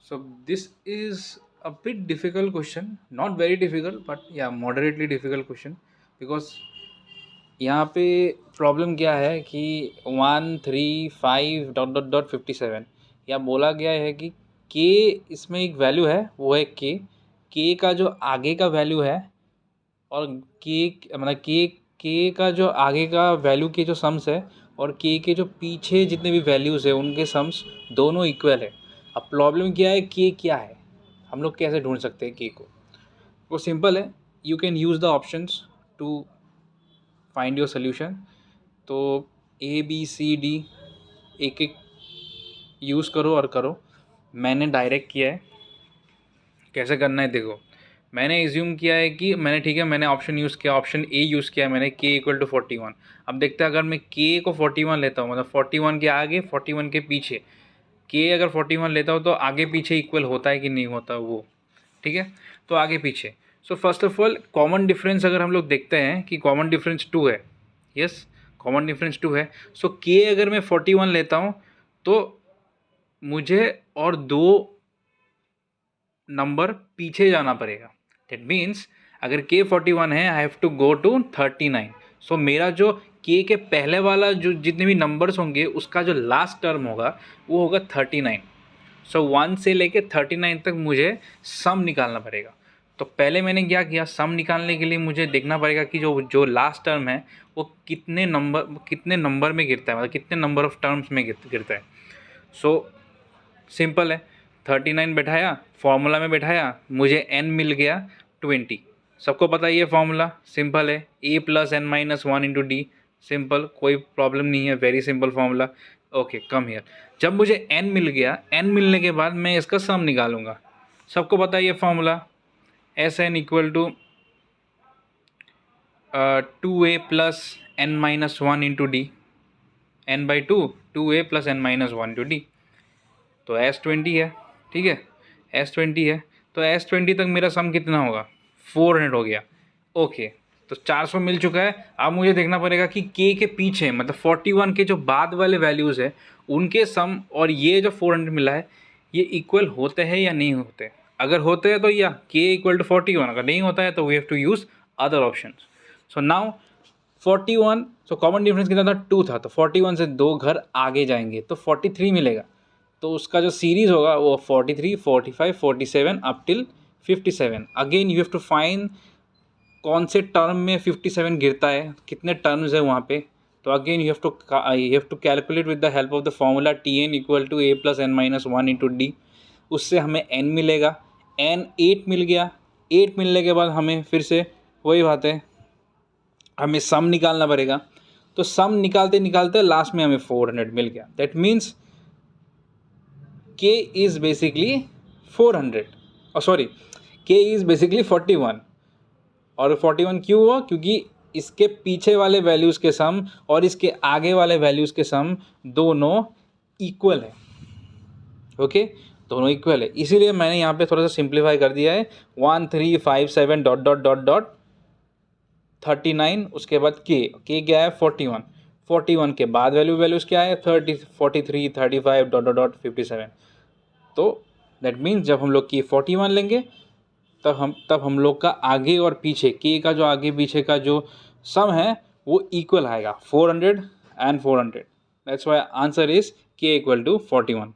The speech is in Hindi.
So this is a bit difficult question, not very difficult, but yeah, moderately difficult question because यहाँ पे प्रॉब्लम क्या है कि 1 3 5 ... या बोला गया है कि के इसमें एक वैल्यू है, वो है के का जो आगे का वैल्यू है और के मतलब के का जो आगे का वैल्यू के जो सम्स है और के जो पीछे जितने भी वैल्यूज़ है उनके सम्स दोनों इक्वल है। अब प्रॉब्लम क्या है, के क्या है, हम लोग कैसे ढूंढ सकते हैं के को? वो सिंपल है, you can use the options to find your solution. तो ए बी सी डी एक एक यूज़ करो और करो। मैंने डायरेक्ट किया है, कैसे करना है देखो। मैंने एज्यूम किया है कि मैंने ऑप्शन यूज़ किया, ऑप्शन ए यूज़ किया मैंने, के इक्वल टू 41। अब देखते हैं अगर मैं के को 41 लेता हूँ, मतलब 41 के आगे 41 के पीछे, के अगर 41 लेता हूँ तो आगे पीछे इक्वल होता है कि नहीं होता वो, ठीक है। तो आगे पीछे, so first of all common difference अगर हम लोग देखते हैं कि कॉमन डिफरेंस 2 है, यस कॉमन डिफरेंस 2 है। सो के अगर मैं 41 लेता हूँ तो मुझे और 2 नंबर पीछे जाना पड़ेगा। दैट मीन्स अगर के 41 है, I have to go to 39। So मेरा जो के के पहले वाला जो जितने भी नंबर्स होंगे उसका जो लास्ट टर्म होगा वो होगा 39। सो 1 से लेके 39 तक मुझे सम निकालना पड़ेगा। तो पहले मैंने क्या किया, सम निकालने के लिए मुझे देखना पड़ेगा कि जो जो लास्ट टर्म है वो कितने नंबर में गिरता है, मतलब कितने नंबर ऑफ टर्म्स में गिरता है। सो सिंपल है, 39 बैठाया, फॉर्मूला में बैठाया, मुझे n मिल गया 20। सबको पता है ये फॉर्मूला, सिंपल है, a plus n minus 1 into D. Simple, कोई प्रॉब्लम नहीं है, very simple formula. Okay come here, जब मुझे n मिल गया, n मिलने के बाद मैं इसका सम निकालूंगा। सबको पता है ये formula, S n equal to 2a plus n minus 1 into D, n by 2a plus n minus 1 into D. तो S20 है, ठीक है, S20 है, तो S20 तक मेरा सम कितना होगा, 400 हो गया। ओके, तो 400 मिल चुका है। अब मुझे देखना पड़ेगा कि के पीछे मतलब 41 के जो बाद वाले वैल्यूज़ है उनके सम और ये जो 400 मिला है ये इक्वल होते हैं या नहीं होते। अगर होते हैं तो या के इक्वल टू 41, अगर नहीं होता है तो we have to use other option. So now 41, so common difference कितना था, 2 था, तो 41 से 2 घर आगे जाएंगे तो 43 मिलेगा। तो उसका जो सीरीज़ होगा वो 43, 45, 47 up till 57। Again you have to find कौन से टर्म में 57 गिरता है, कितने टर्म्स है वहाँ पे। तो again you have to calculate with the help of the formula T n equal to a plus n minus 1 into D. उससे हमें n मिलेगा, n 8 मिल गया। 8 मिलने के बाद हमें फिर से वही बात है, हमें सम निकालना पड़ेगा। तो सम निकालते निकालते लास्ट में हमें 400 मिल गया। That means k is basically 400, और सॉरी k is basically 41। और 41 क्यों हुआ, क्योंकि इसके पीछे वाले वैल्यूज़ के सम और इसके आगे वाले वैल्यूज़ के सम दोनों इक्वल है। ओके, दोनों इक्वल है, इसीलिए मैंने यहाँ पे थोड़ा सा सिंप्लीफाई कर दिया है। 1 3 5 7 डॉट डॉट डॉट डॉट 39, उसके बाद के क्या है 41, 41 के बाद वैल्यूज़ क्या है 30 43 35 डॉट डॉट डॉट 57। तो दैट मीन्स जब हम लोग की 41 लेंगे तब हम लोग का आगे और पीछे के का जो आगे पीछे का जो सम है वो इक्वल आएगा, 400 and 400। That's why answer is के इक्वल टू 41।